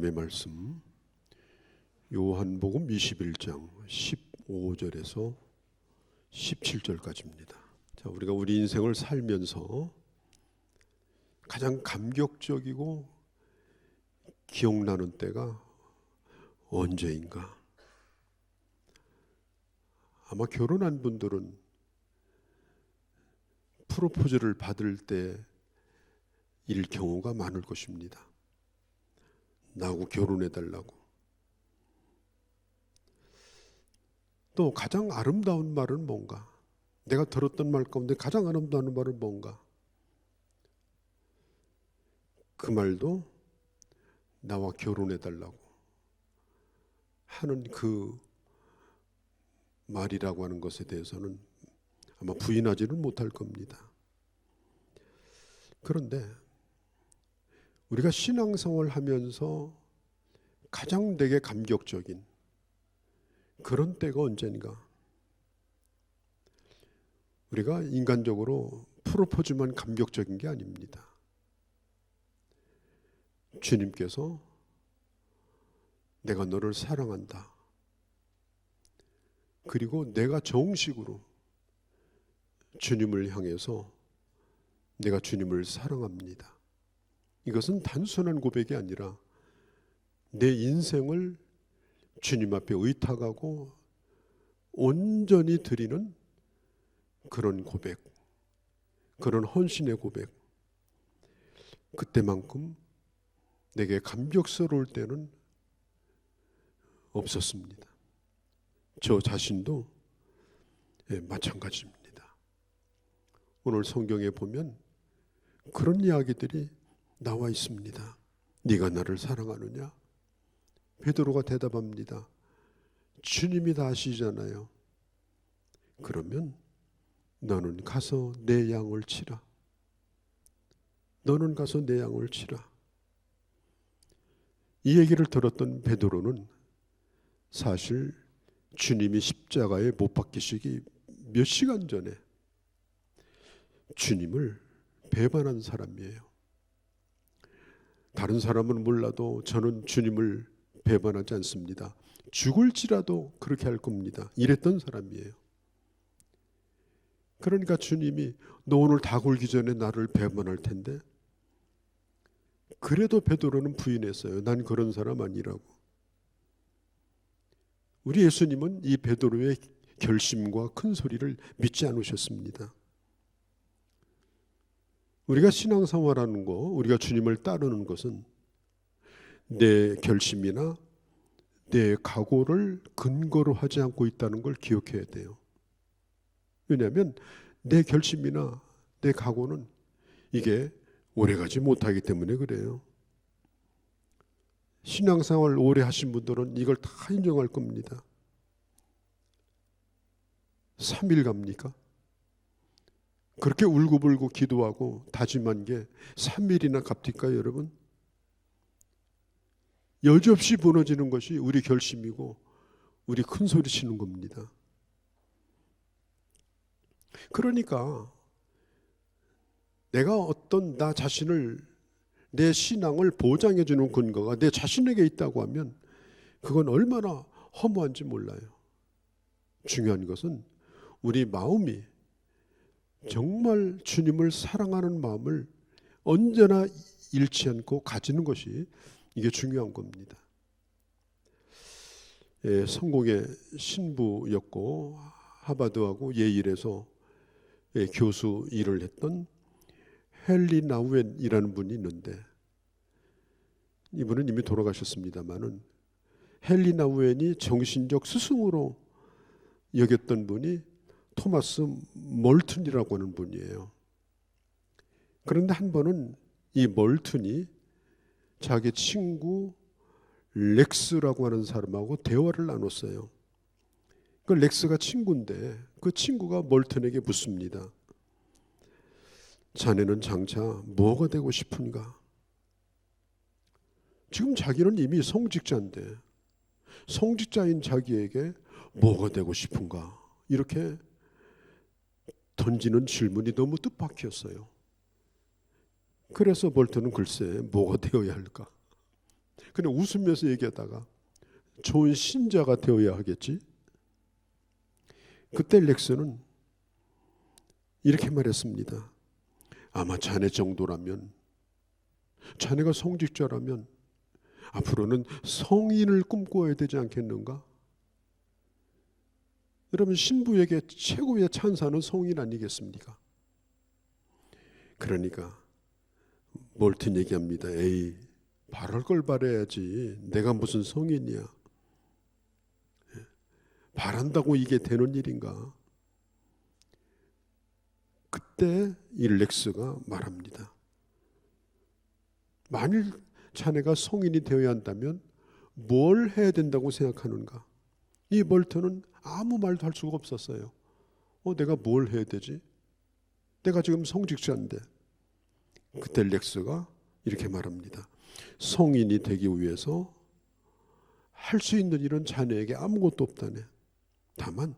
하나님의 말씀 요한복음 21장 15절에서 17절까지입니다. 자, 우리가 우리 인생을 살면서 가장 감격적이고 기억나는 때가 언제인가? 아마 결혼한 분들은 프로포즈를 받을 때일 경우가 많을 것입니다. 나하고 결혼해달라고. 또 가장 아름다운 말은 뭔가? 내가 들었던 말 가운데 가장 아름다운 말은 뭔가? 그 말도 나와 결혼해달라고 하는 그 말이라고 하는 것에 대해서는 아마 부인하지는 못할 겁니다. 그런데 우리가 신앙생활을 하면서 가장 되게 감격적인 그런 때가 언제인가? 우리가 인간적으로 프로포즈만 감격적인 게 아닙니다. 주님께서 내가 너를 사랑한다. 그리고 내가 정식으로 주님을 향해서 내가 주님을 사랑합니다. 이것은 단순한 고백이 아니라 내 인생을 주님 앞에 의탁하고 온전히 드리는 그런 고백, 그런 헌신의 고백. 그때만큼 내게 감격스러울 때는 없었습니다. 저 자신도 마찬가지입니다. 오늘 성경에 보면 그런 이야기들이 나와 있습니다. 네가 나를 사랑하느냐? 베드로가 대답합니다. 주님이 다 아시잖아요. 그러면 너는 가서 내 양을 치라. 너는 가서 내 양을 치라. 이 얘기를 들었던 베드로는 사실 주님이 십자가에 못 박히시기 몇 시간 전에 주님을 배반한 사람이에요. 다른 사람은 몰라도 저는 주님을 배반하지 않습니다. 죽을지라도 그렇게 할 겁니다. 이랬던 사람이에요. 그러니까 주님이 너 오늘 다 굴기 전에 나를 배반할 텐데, 그래도 베드로는 부인했어요. 난 그런 사람 아니라고. 우리 예수님은 이 베드로의 결심과 큰 소리를 믿지 않으셨습니다. 우리가 신앙생활하는 거, 우리가 주님을 따르는 것은 내 결심이나 내 각오를 근거로 하지 않고 있다는 걸 기억해야 돼요. 왜냐하면 내 결심이나 내 각오는 이게 오래가지 못하기 때문에 그래요. 신앙생활 오래 하신 분들은 이걸 다 인정할 겁니다. 3일 갑니까? 그렇게 울고불고 기도하고 다짐한 게 3일이나 갑니까, 여러분? 여지없이 무너지는 것이 우리 결심이고 우리 큰 소리 치는 겁니다. 그러니까 내가 어떤 나 자신을, 내 신앙을 보장해 주는 근거가 내 자신에게 있다고 하면 그건 얼마나 허무한지 몰라요. 중요한 것은 우리 마음이 정말 주님을 사랑하는 마음을 언제나 잃지 않고 가지는 것이 이게 중요한 겁니다. 성공의 신부였고 하버드하고 예일에서 교수 일을 했던 헨리 나우엔이라는 분이 있는데, 이분은 이미 돌아가셨습니다마는 헨리 나우엔이 정신적 스승으로 여겼던 분이 토마스 멀튼이라고 하는 분이에요. 그런데 한 번은 이 멀튼이 자기 친구 렉스라고 하는 사람하고 대화를 나눴어요. 그 렉스가 친구인데 그 친구가 멀튼에게 묻습니다. 자네는 장차 뭐가 되고 싶은가? 지금 자기는 이미 성직자인데 성직자인 자기에게 뭐가 되고 싶은가? 이렇게 던지는 질문이 너무 뜻밖이었어요. 그래서 볼트는 글쎄 뭐가 되어야 할까? 그냥 웃으면서 얘기하다가 좋은 신자가 되어야 하겠지. 그때 렉스는 이렇게 말했습니다. 아마 자네 정도라면, 자네가 성직자라면 앞으로는 성인을 꿈꿔야 되지 않겠는가? 여러분, 신부에게 최고의 찬사는 성인 아니겠습니까? 그러니까 몰튼 얘기합니다. 에이, 바랄 걸 바라야지. 내가 무슨 성인이야. 바란다고 이게 되는 일인가? 그때 이 렉스가 말합니다. 만일 자네가 성인이 되어야 한다면 뭘 해야 된다고 생각하는가? 이 몰튼은 아무 말도 할 수가 없었어요. 내가 뭘 해야 되지? 내가 지금 성직자인데. 그때 렉스가 이렇게 말합니다. 성인이 되기 위해서 할 수 있는 일은 자네에게 아무것도 없다네. 다만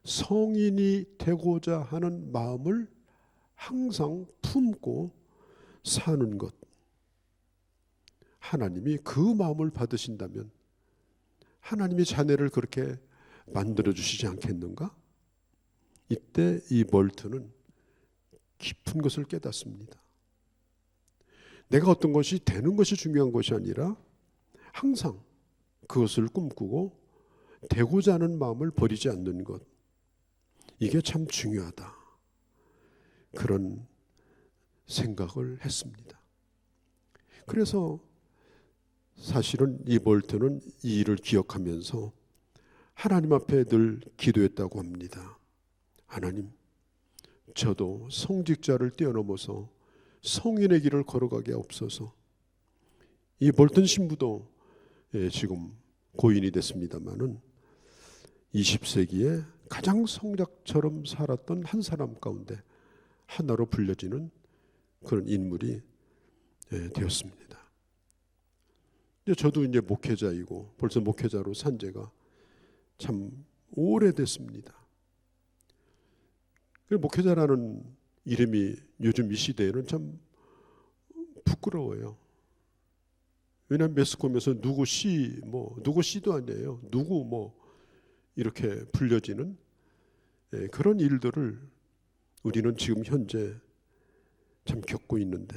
성인이 되고자 하는 마음을 항상 품고 사는 것. 하나님이 그 마음을 받으신다면 하나님이 자네를 그렇게 만들어주시지 않겠는가? 이때 이 몰튼은 깊은 것을 깨닫습니다. 내가 어떤 것이 되는 것이 중요한 것이 아니라 항상 그것을 꿈꾸고 되고자 하는 마음을 버리지 않는 것. 이게 참 중요하다. 그런 생각을 했습니다. 그래서 사실은 이 몰튼은 이 일을 기억하면서 하나님 앞에 늘 기도했다고 합니다. 하나님, 저도 성직자를 뛰어넘어서 성인의 길을 걸어가게 없어서. 이 몰튼 신부도 지금 고인이 됐습니다마는 20세기에 가장 성작처럼 살았던 한 사람 가운데 하나로 불려지는 그런 인물이 되었습니다. 저도 이제 목회자이고 벌써 목회자로 산 지가 참 오래됐습니다. 목회자라는 이름이 요즘 이 시대에는 참 부끄러워요. 왜냐하면 매스컴에서 누구 씨, 누구 씨도 아니에요. 누구 이렇게 불려지는 그런 일들을 우리는 지금 현재 참 겪고 있는데,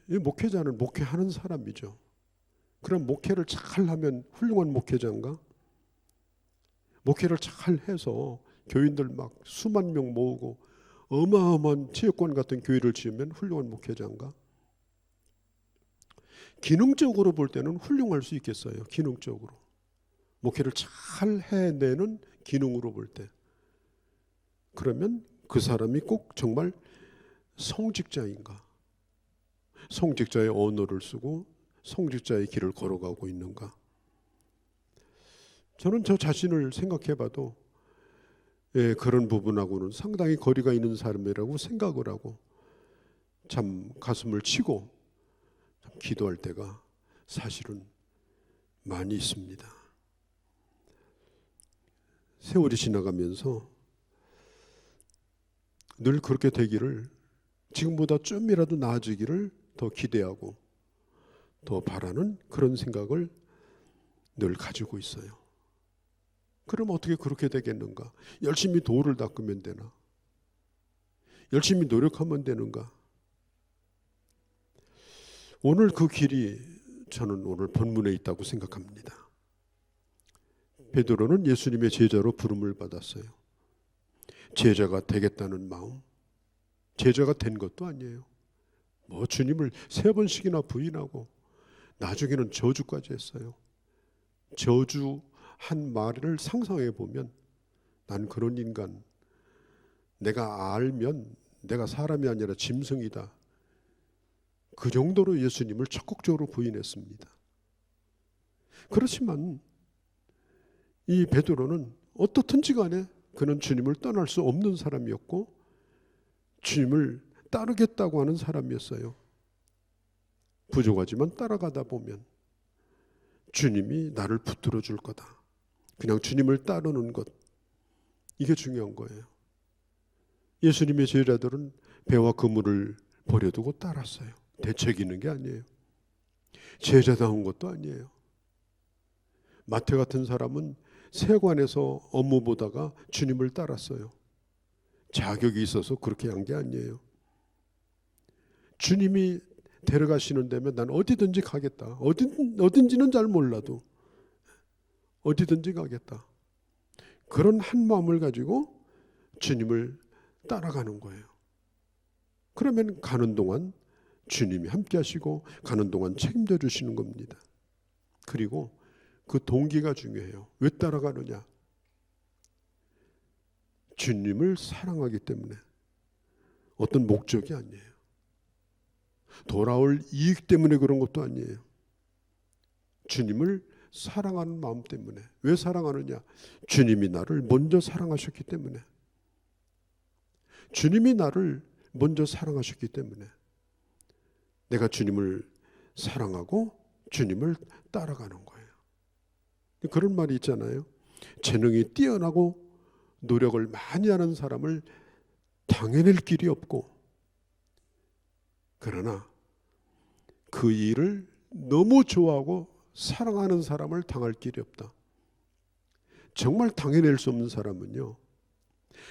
이 목회자는 목회하는 사람이죠. 그럼 목회를 잘 하면 훌륭한 목회자인가? 목회를 잘 해서 교인들 막 수만 명 모으고 어마어마한 체육관 같은 교회를 지으면 훌륭한 목회자인가? 기능적으로 볼 때는 훌륭할 수 있겠어요. 기능적으로. 목회를 잘 해내는 기능으로 볼 때. 그러면 그 사람이 꼭 정말 성직자인가? 성직자의 언어를 쓰고 성직자의 길을 걸어가고 있는가? 저는 저 자신을 생각해봐도 그런 부분하고는 상당히 거리가 있는 사람이라고 생각을 하고 참 가슴을 치고 참 기도할 때가 사실은 많이 있습니다. 세월이 지나가면서 늘 그렇게 되기를, 지금보다 좀이라도 나아지기를 더 기대하고 더 바라는 그런 생각을 늘 가지고 있어요. 그럼 어떻게 그렇게 되겠는가? 열심히 도를 닦으면 되나? 열심히 노력하면 되는가? 오늘 그 길이 저는 오늘 본문에 있다고 생각합니다. 베드로는 예수님의 제자로 부름을 받았어요. 제자가 되겠다는 마음, 제자가 된 것도 아니에요. 주님을 3번씩이나 부인하고 나중에는 저주까지 했어요. 저주한 말을 상상해 보면 난 그런 인간, 내가 알면 내가 사람이 아니라 짐승이다. 그 정도로 예수님을 적극적으로 부인했습니다. 그렇지만 이 베드로는 어떻든지 간에 그는 주님을 떠날 수 없는 사람이었고 주님을 따르겠다고 하는 사람이었어요. 부족하지만 따라가다 보면 주님이 나를 붙들어 줄 거다. 그냥 주님을 따르는 것, 이게 중요한 거예요. 예수님의 제자들은 배와 그물을 버려두고 따랐어요. 대책 있는 게 아니에요. 제자다운 것도 아니에요. 마태 같은 사람은 세관에서 업무 보다가 주님을 따랐어요. 자격이 있어서 그렇게 한 게 아니에요. 주님이 데려가시는 데면 난 어디든지 가겠다. 어딘지는 잘 몰라도 어디든지 가겠다. 그런 한 마음을 가지고 주님을 따라가는 거예요. 그러면 가는 동안 주님이 함께 하시고 가는 동안 책임져 주시는 겁니다. 그리고 그 동기가 중요해요. 왜 따라가느냐? 주님을 사랑하기 때문에. 어떤 목적이 아니에요. 돌아올 이익 때문에 그런 것도 아니에요. 주님을 사랑하는 마음 때문에. 왜 사랑하느냐? 주님이 나를 먼저 사랑하셨기 때문에. 주님이 나를 먼저 사랑하셨기 때문에 내가 주님을 사랑하고 주님을 따라가는 거예요. 그런 말이 있잖아요. 재능이 뛰어나고 노력을 많이 하는 사람을 당해낼 길이 없고, 그러나 그 일을 너무 좋아하고 사랑하는 사람을 당할 길이 없다. 정말 당해낼 수 없는 사람은요,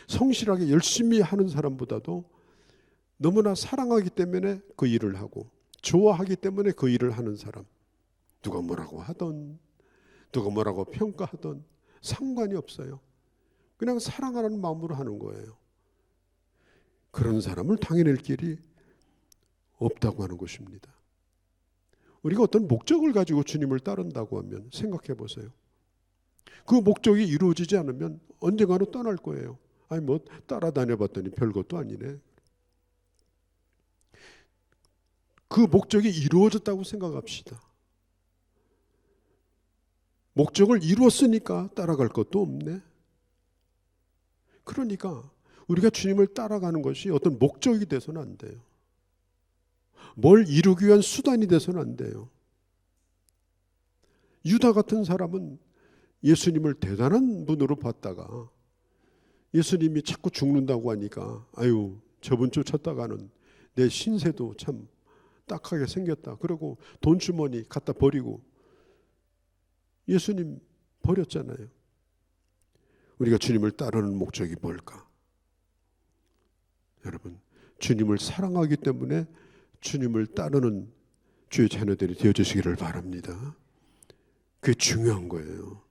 성실하게 열심히 하는 사람보다도 너무나 사랑하기 때문에 그 일을 하고 좋아하기 때문에 그 일을 하는 사람, 누가 뭐라고 하던 누가 뭐라고 평가하던 상관이 없어요. 그냥 사랑하는 마음으로 하는 거예요. 그런 사람을 당해낼 길이 없다고 하는 것입니다. 우리가 어떤 목적을 가지고 주님을 따른다고 하면 생각해 보세요. 그 목적이 이루어지지 않으면 언젠가는 떠날 거예요. 아니 뭐 따라다녀 봤더니 별것도 아니네. 그 목적이 이루어졌다고 생각합시다. 목적을 이루었으니까 따라갈 것도 없네. 그러니까 우리가 주님을 따라가는 것이 어떤 목적이 돼서는 안 돼요. 뭘 이루기 위한 수단이 돼서는 안 돼요. 유다 같은 사람은 예수님을 대단한 분으로 봤다가 예수님이 자꾸 죽는다고 하니까 아유 저분 쫓았다가는 내 신세도 참 딱하게 생겼다. 그러고 돈 주머니 갖다 버리고 예수님 버렸잖아요. 우리가 주님을 따르는 목적이 뭘까? 여러분, 주님을 사랑하기 때문에 주님을 따르는 주의 자녀들이 되어주시기를 바랍니다. 그게 중요한 거예요.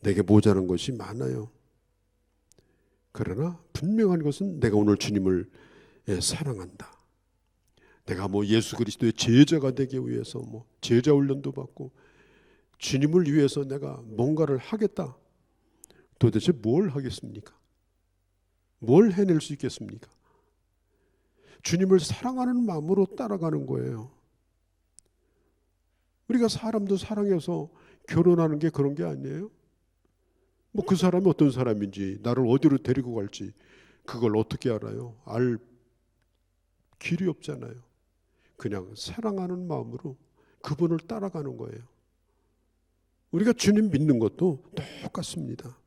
내게 모자란 것이 많아요. 그러나 분명한 것은 내가 오늘 주님을 사랑한다. 내가 뭐 예수 그리스도의 제자가 되기 위해서 뭐 제자 훈련도 받고 주님을 위해서 내가 뭔가를 하겠다. 도대체 뭘 하겠습니까? 뭘 해낼 수 있겠습니까? 주님을 사랑하는 마음으로 따라가는 거예요. 우리가 사람도 사랑해서 결혼하는 게 그런 게 아니에요? 뭐 그 사람이 어떤 사람인지 나를 어디로 데리고 갈지 그걸 어떻게 알아요? 알 길이 없잖아요. 그냥 사랑하는 마음으로 그분을 따라가는 거예요. 우리가 주님 믿는 것도 똑같습니다.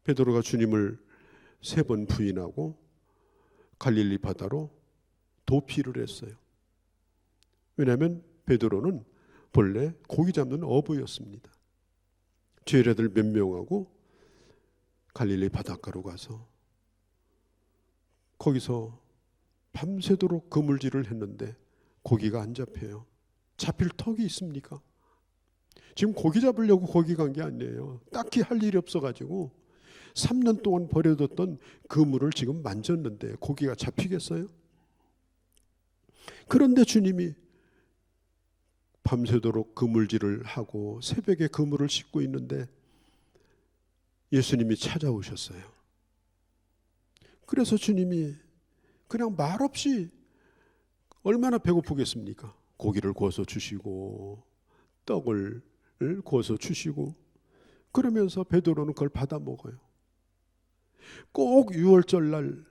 베드로가 주님을 3번 부인하고 갈릴리 바다로 도피를 했어요. 왜냐하면 베드로는 본래 고기 잡는 어부였습니다. 제자들 몇 명하고 갈릴리 바닷가로 가서 거기서 밤새도록 그물질을 했는데 고기가 안 잡혀요. 잡힐 턱이 있습니까? 지금 고기 잡으려고 거기 간 게 아니에요. 딱히 할 일이 없어가지고 3년 동안 버려뒀던 그물을 지금 만졌는데 고기가 잡히겠어요? 그런데 주님이 밤새도록 그물질을 하고 새벽에 그물을 싣고 있는데 예수님이 찾아오셨어요. 그래서 주님이 그냥 말없이 얼마나 배고프겠습니까? 고기를 구워서 주시고 떡을 구워서 주시고 그러면서 베드로는 그걸 받아 먹어요. 꼭 6월절 날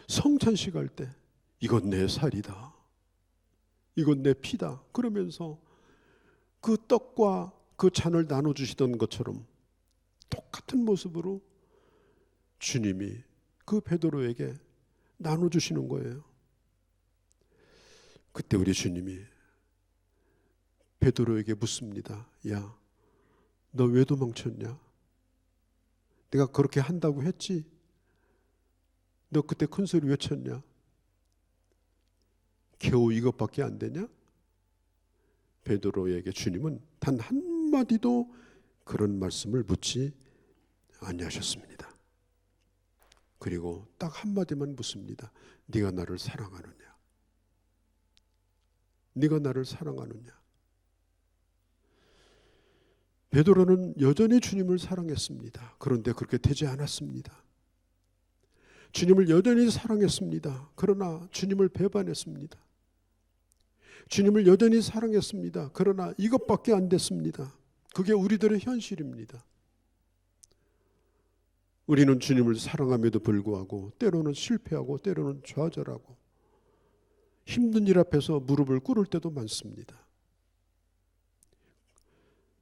성찬식 할 때 이건 내 살이다. 이건 내 피다. 그러면서 그 떡과 그 잔을 나눠주시던 것처럼 똑같은 모습으로 주님이 그 베드로에게 나눠주시는 거예요. 그때 우리 주님이 베드로에게 묻습니다. 야, 너 왜 도망쳤냐? 내가 그렇게 한다고 했지? 너 그때 큰 소리 외쳤냐? 겨우 이것밖에 안 되냐? 베드로에게 주님은 단 한마디도 그런 말씀을 묻지 아니하셨습니다. 그리고 딱 한마디만 묻습니다. 네가 나를 사랑하느냐? 네가 나를 사랑하느냐? 베드로는 여전히 주님을 사랑했습니다. 그런데 그렇게 되지 않았습니다. 주님을 여전히 사랑했습니다. 그러나 주님을 배반했습니다. 주님을 여전히 사랑했습니다. 그러나 이것밖에 안 됐습니다. 그게 우리들의 현실입니다. 우리는 주님을 사랑함에도 불구하고 때로는 실패하고 때로는 좌절하고 힘든 일 앞에서 무릎을 꿇을 때도 많습니다.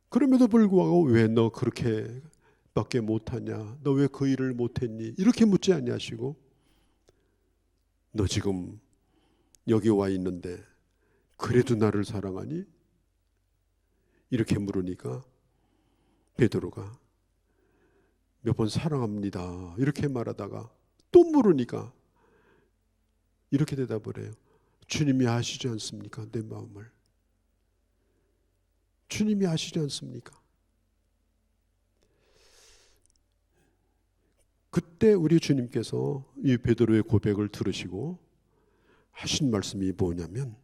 그럼에도 불구하고 왜 너 그렇게 밖에 못하냐? 너 왜 그 일을 못했니? 이렇게 묻지 아니하시고 너 지금 여기 와 있는데 그래도 나를 사랑하니? 이렇게 물으니까 베드로가 몇 번 사랑합니다 이렇게 말하다가 또 물으니까 이렇게 대답을 해요. 주님이 아시지 않습니까? 내 마음을. 주님이 아시지 않습니까? 그때 우리 주님께서 이 베드로의 고백을 들으시고 하신 말씀이 뭐냐면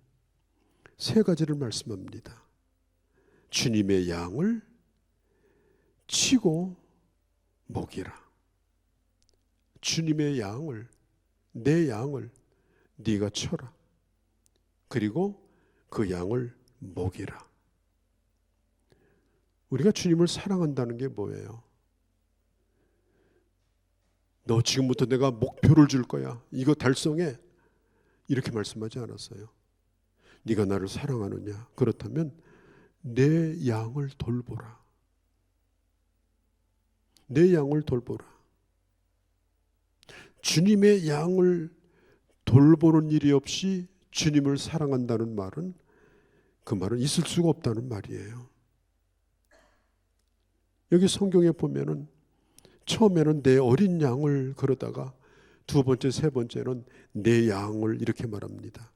세 가지를 말씀합니다. 주님의 양을 치고 먹이라. 주님의 양을, 내 양을 네가 쳐라. 그리고 그 양을 먹이라. 우리가 주님을 사랑한다는 게 뭐예요? 너 지금부터 내가 목표를 줄 거야. 이거 달성해. 이렇게 말씀하지 않았어요. 네가 나를 사랑하느냐? 그렇다면 내 양을 돌보라. 내 양을 돌보라. 주님의 양을 돌보는 일이 없이 주님을 사랑한다는 말은 그 말은 있을 수가 없다는 말이에요. 여기 성경에 보면은 처음에는 내 어린 양을 그러다가 두 번째, 세 번째는 내 양을 이렇게 말합니다.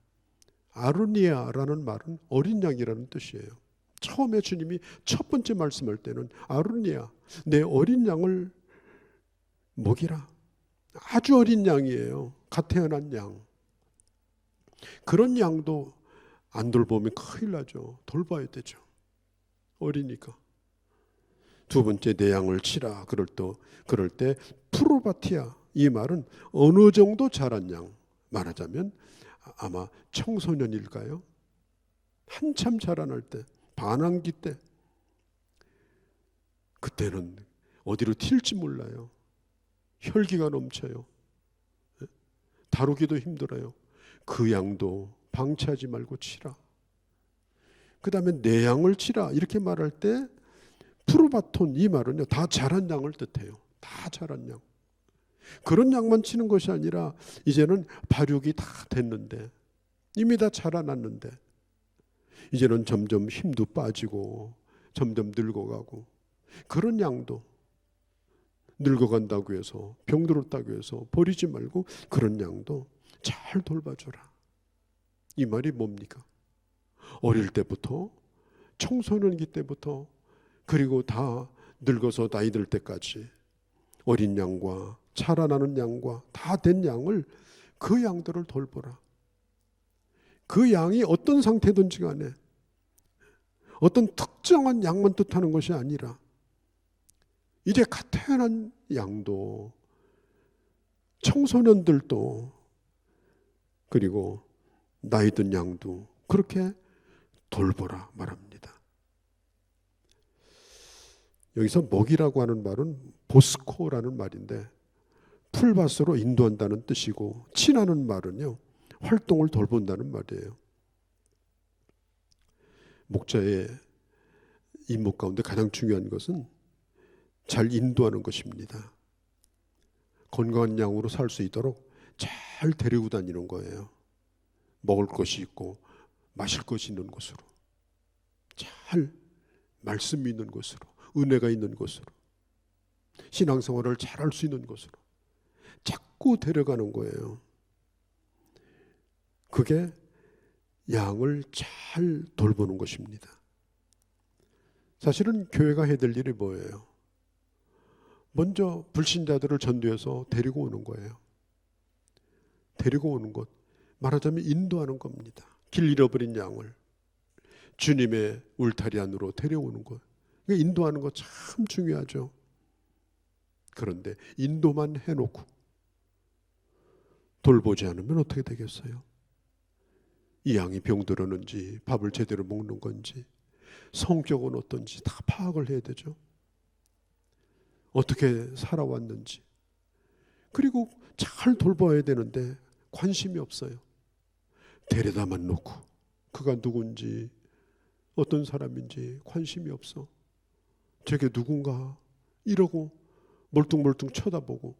아루니아라는 말은 어린 양이라는 뜻이에요. 처음에 주님이 첫 번째 말씀할 때는 아루니아, 내 어린 양을 먹이라. 아주 어린 양이에요. 갓 태어난 양. 그런 양도 안 돌보면 큰일 나죠. 돌봐야 되죠. 어리니까. 두 번째 내 양을 치라. 그럴 때 프로바티아, 이 말은 어느 정도 자란 양, 말하자면 아마 청소년일까요? 한참 자라날 때, 반항기 때, 그때는 어디로 튈지 몰라요. 혈기가 넘쳐요. 다루기도 힘들어요. 그 양도 방치하지 말고 치라. 그 다음에 내 양을 치라 이렇게 말할 때 프로바톤, 이 말은요 다 자란 양을 뜻해요. 다 자란 양. 그런 양만 치는 것이 아니라 이제는 발육이 다 됐는데, 이미 다 자라났는데 이제는 점점 힘도 빠지고 점점 늙어가고, 그런 양도 늙어간다고 해서 병들었다고 해서 버리지 말고 그런 양도 잘 돌봐줘라. 이 말이 뭡니까? 어릴 때부터, 청소년기 때부터, 그리고 다 늙어서 나이 들 때까지 어린 양과 자라나는 양과 다 된 양을, 그 양들을 돌보라. 그 양이 어떤 상태든지 간에 어떤 특정한 양만 뜻하는 것이 아니라 이제 갓 태어난 양도, 청소년들도, 그리고 나이 든 양도 그렇게 돌보라 말합니다. 여기서 먹이라고 하는 말은 보스코라는 말인데 풀밭으로 인도한다는 뜻이고, 치라는 말은요 활동을 돌본다는 말이에요. 목자의 임무 가운데 가장 중요한 것은 잘 인도하는 것입니다. 건강한 양으로 살 수 있도록 잘 데리고 다니는 거예요. 먹을 것이 있고 마실 것이 있는 곳으로, 잘 말씀이 있는 곳으로, 은혜가 있는 곳으로, 신앙생활을 잘할 수 있는 곳으로 자꾸 데려가는 거예요. 그게 양을 잘 돌보는 것입니다. 사실은 교회가 해야 될 일이 뭐예요? 먼저 불신자들을 전도해서 데리고 오는 거예요. 데리고 오는 것, 말하자면 인도하는 겁니다. 길 잃어버린 양을 주님의 울타리 안으로 데려오는 것, 인도하는 것 참 중요하죠. 그런데 인도만 해놓고 돌보지 않으면 어떻게 되겠어요? 이 양이 병들었는지, 밥을 제대로 먹는 건지, 성격은 어떤지 다 파악을 해야 되죠. 어떻게 살아왔는지. 그리고 잘 돌봐야 되는데 관심이 없어요. 데려다만 놓고 그가 누군지, 어떤 사람인지 관심이 없어. 저게 누군가 이러고 멀뚱멀뚱 쳐다보고,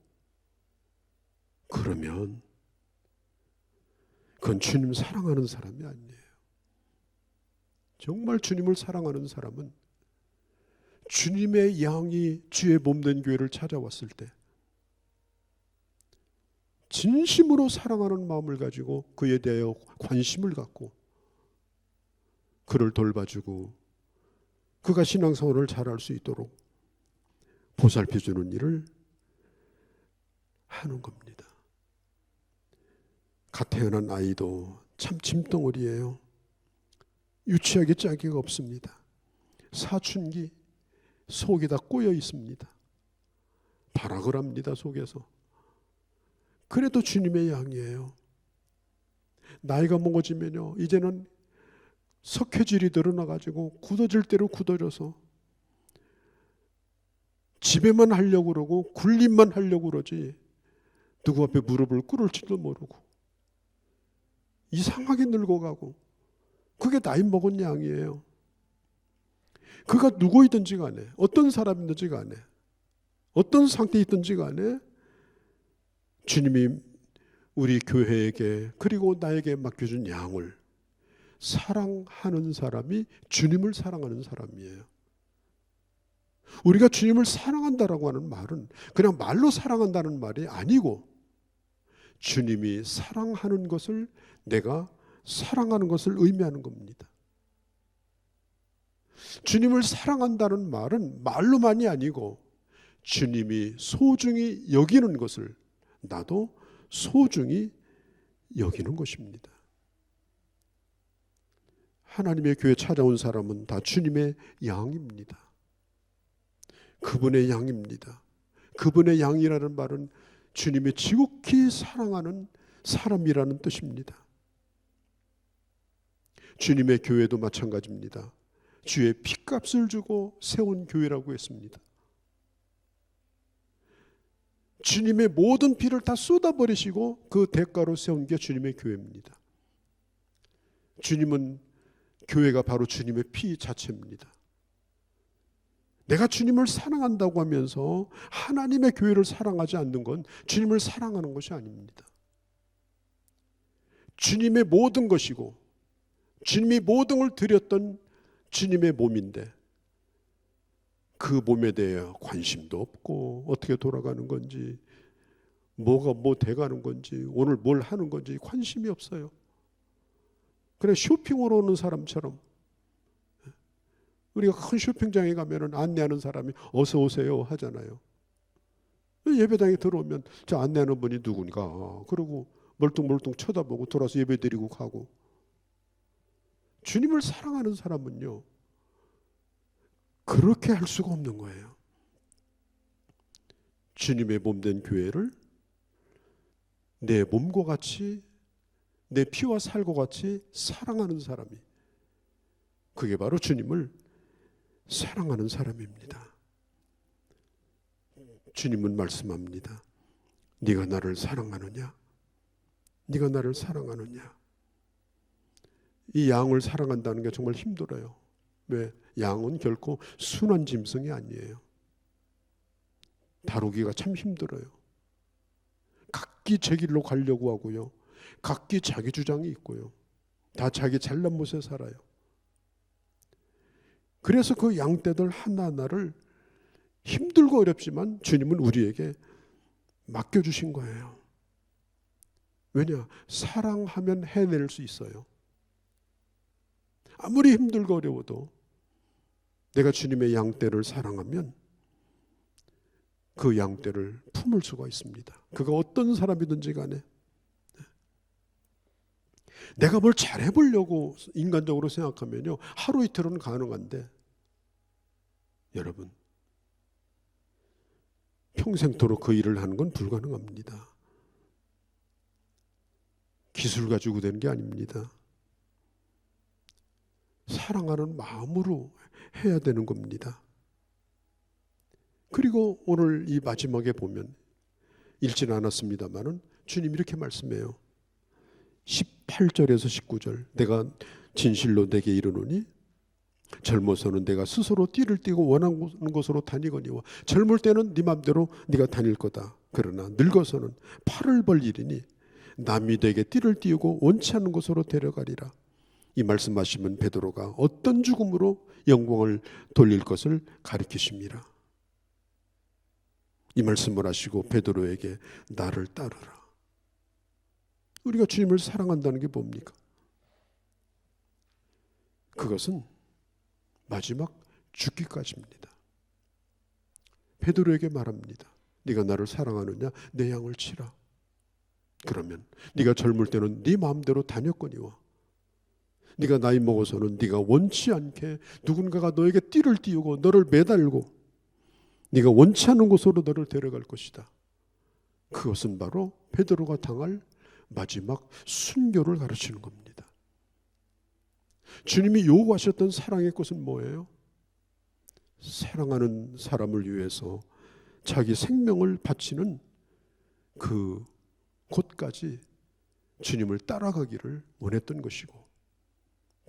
그러면 그건 주님 사랑하는 사람이 아니에요. 정말 주님을 사랑하는 사람은 주님의 양이 주의 몸된 교회를 찾아왔을 때 진심으로 사랑하는 마음을 가지고 그에 대하여 관심을 갖고 그를 돌봐주고 그가 신앙생활을 잘할 수 있도록 보살펴주는 일을 하는 겁니다. 갓 태어난 아이도 참 짐덩어리예요. 유치하게 짝이가 없습니다. 사춘기 속이 다 꼬여 있습니다. 발악을 합니다, 속에서. 그래도 주님의 양이에요. 나이가 먹어지면요, 이제는 석회질이 드러나가지고 굳어질 대로 굳어져서 지배만 하려고 그러고 군림만 하려고 그러지 누구 앞에 무릎을 꿇을지도 모르고 이상하게 늙어가고, 그게 나이 먹은 양이에요. 그가 누구이든지 간에, 어떤 사람이든지 간에, 어떤 상태에 있든지 간에 주님이 우리 교회에게 그리고 나에게 맡겨준 양을 사랑하는 사람이 주님을 사랑하는 사람이에요. 우리가 주님을 사랑한다라고 하는 말은 그냥 말로 사랑한다는 말이 아니고, 주님이 사랑하는 것을 내가 사랑하는 것을 의미하는 겁니다. 주님을 사랑한다는 말은 말로만이 아니고 주님이 소중히 여기는 것을 나도 소중히 여기는 것입니다. 하나님의 교회에 찾아온 사람은 다 주님의 양입니다. 그분의 양입니다. 그분의 양이라는 말은 주님이 지극히 사랑하는 사람이라는 뜻입니다. 주님의 교회도 마찬가지입니다. 주의 피값을 주고 세운 교회라고 했습니다. 주님의 모든 피를 다 쏟아버리시고 그 대가로 세운 게 주님의 교회입니다. 주님은, 교회가 바로 주님의 피 자체입니다. 내가 주님을 사랑한다고 하면서 하나님의 교회를 사랑하지 않는 건 주님을 사랑하는 것이 아닙니다. 주님의 모든 것이고 주님이 모든 걸 드렸던 주님의 몸인데 그 몸에 대해 관심도 없고 어떻게 돌아가는 건지, 뭐가 뭐 돼가는 건지, 오늘 뭘 하는 건지 관심이 없어요. 그래, 쇼핑으로 오는 사람처럼 우리가 큰 쇼핑장에 가면 안내하는 사람이 어서 오세요 하잖아요. 예배당에 들어오면 저 안내하는 분이 누군가 그러고 멀뚱멀뚱 쳐다보고 돌아서 예배 드리고 가고. 주님을 사랑하는 사람은요, 그렇게 할 수가 없는 거예요. 주님의 몸된 교회를 내 몸과 같이, 내 피와 살과 같이 사랑하는 사람이, 그게 바로 주님을 사랑하는 사람입니다. 주님은 말씀합니다. 네가 나를 사랑하느냐? 네가 나를 사랑하느냐? 이 양을 사랑한다는 게 정말 힘들어요. 왜? 양은 결코 순한 짐승이 아니에요. 다루기가 참 힘들어요. 각기 제 길로 가려고 하고요, 각기 자기 주장이 있고요. 다 자기 잘난 못에 살아요. 그래서 그 양떼들 하나하나를 힘들고 어렵지만 주님은 우리에게 맡겨주신 거예요. 왜냐? 사랑하면 해낼 수 있어요. 아무리 힘들고 어려워도 내가 주님의 양떼를 사랑하면 그 양떼를 품을 수가 있습니다. 그가 어떤 사람이든지 간에 내가 뭘 잘해보려고 인간적으로 생각하면요, 하루 이틀은 가능한데 여러분, 평생토록 그 일을 하는 건 불가능합니다. 기술 가지고 되는 게 아닙니다. 사랑하는 마음으로 해야 되는 겁니다. 그리고 오늘 이 마지막에 보면 읽지는 않았습니다만은 주님 이렇게 말씀해요. 18절에서 19절, 내가 진실로 내게 이르노니 젊어서는 내가 스스로 띠를 띠고 원하는 곳으로 다니거니와 젊을 때는 네 맘대로 네가 다닐 거다. 그러나 늙어서는 팔을 벌리리니 남이 내게 띠를 띠우고 원치 않는 곳으로 데려가리라. 이 말씀하시면 베드로가 어떤 죽음으로 영광을 돌릴 것을 가리키십니다. 이 말씀을 하시고 베드로에게 나를 따르라. 우리가 주님을 사랑한다는 게 뭡니까? 그것은 마지막 죽기까지입니다. 베드로에게 말합니다. 네가 나를 사랑하느냐? 내 양을 치라. 그러면 네가 젊을 때는 네 마음대로 다녔거니와 네가 나이 먹어서는 네가 원치 않게 누군가가 너에게 띠를 띄우고 너를 매달고 네가 원치 않은 곳으로 너를 데려갈 것이다. 그것은 바로 베드로가 당할 마지막 순교를 가르치는 겁니다. 주님이 요구하셨던 사랑의 것은 뭐예요? 사랑하는 사람을 위해서 자기 생명을 바치는 그 곳까지 주님을 따라가기를 원했던 것이고,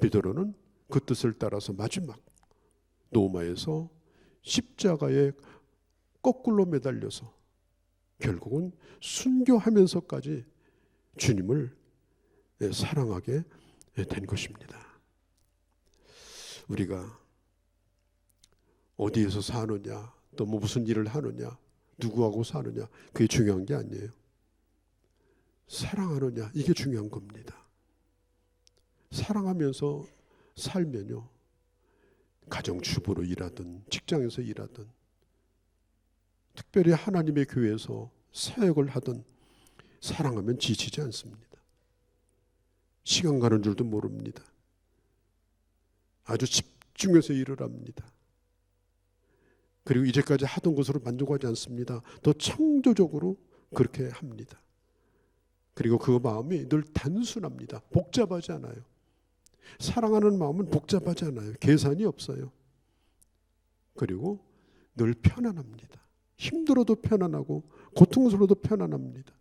베드로는 그 뜻을 따라서 마지막 노마에서 십자가에 거꾸로 매달려서 결국은 순교하면서까지 주님을 사랑하게 된 것입니다. 우리가 어디에서 사느냐, 또 뭐 무슨 일을 하느냐, 누구하고 사느냐, 그게 중요한 게 아니에요. 사랑하느냐, 이게 중요한 겁니다. 사랑하면서 살면요, 가정주부로 일하든 직장에서 일하든 특별히 하나님의 교회에서 사역을 하든 사랑하면 지치지 않습니다. 시간 가는 줄도 모릅니다. 아주 집중해서 일을 합니다. 그리고 이제까지 하던 것으로 만족하지 않습니다. 더 창조적으로 그렇게 합니다. 그리고 그 마음이 늘 단순합니다. 복잡하지 않아요. 사랑하는 마음은 복잡하지 않아요. 계산이 없어요. 그리고 늘 편안합니다. 힘들어도 편안하고 고통스러워도 편안합니다.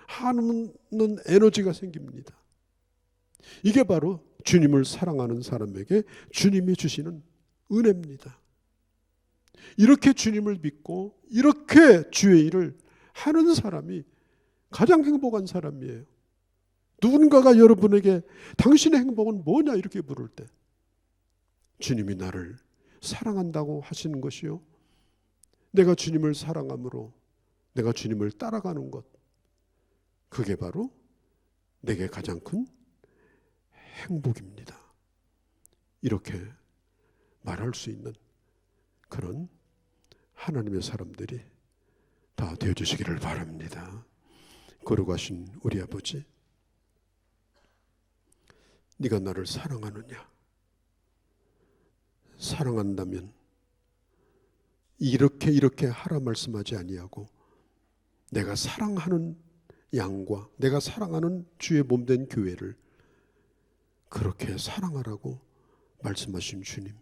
한없는 에너지가 생깁니다. 이게 바로 주님을 사랑하는 사람에게 주님이 주시는 은혜입니다. 이렇게 주님을 믿고 이렇게 주의 일을 하는 사람이 가장 행복한 사람이에요. 누군가가 여러분에게 당신의 행복은 뭐냐 이렇게 물을 때 주님이 나를 사랑한다고 하시는 것이요, 내가 주님을 사랑함으로 내가 주님을 따라가는 것, 그게 바로 내게 가장 큰 행복입니다. 이렇게 말할 수 있는 그런 하나님의 사람들이 다 되어주시기를 바랍니다. 거룩하신 우리 아버지, 네가 나를 사랑하느냐? 사랑한다면 이렇게 하라 말씀하지 아니하고 내가 사랑하는 양과 내가 사랑하는 주의 몸된 교회를 그렇게 사랑하라고 말씀하신 주님,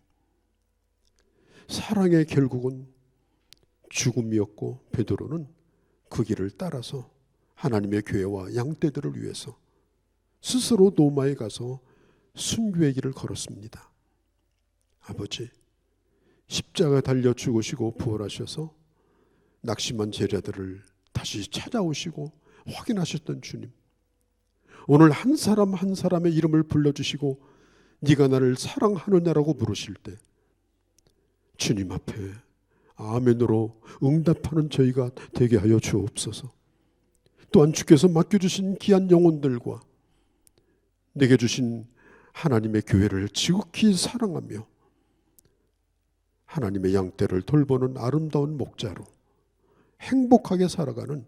사랑의 결국은 죽음이었고 베드로는 그 길을 따라서 하나님의 교회와 양떼들을 위해서 스스로 노마에 가서 순교의 길을 걸었습니다. 아버지, 십자가 달려 죽으시고 부활하셔서 낙심한 제자들을 다시 찾아오시고 확인하셨던 주님, 오늘 한 사람 한 사람의 이름을 불러주시고 네가 나를 사랑하느냐라고 물으실 때 주님 앞에 아멘으로 응답하는 저희가 되게 하여 주옵소서. 또한 주께서 맡겨주신 귀한 영혼들과 내게 주신 하나님의 교회를 지극히 사랑하며 하나님의 양떼를 돌보는 아름다운 목자로 행복하게 살아가는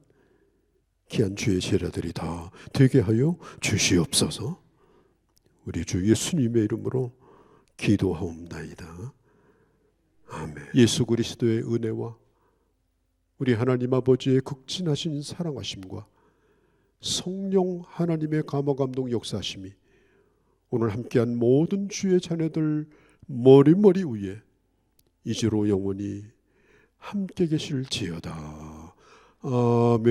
귀한 주의 제자들이 다 되게 하여 주시옵소서. 우리 주 예수님의 이름으로 기도하옵나이다. 아멘. 예수 그리스도의 은혜와 우리 하나님 아버지의 극진하신 사랑하심과 성령 하나님의 감화감동 역사하심이 오늘 함께한 모든 주의 자녀들 머리머리 위에 이제로 영원히 함께 계실지어다. 아멘.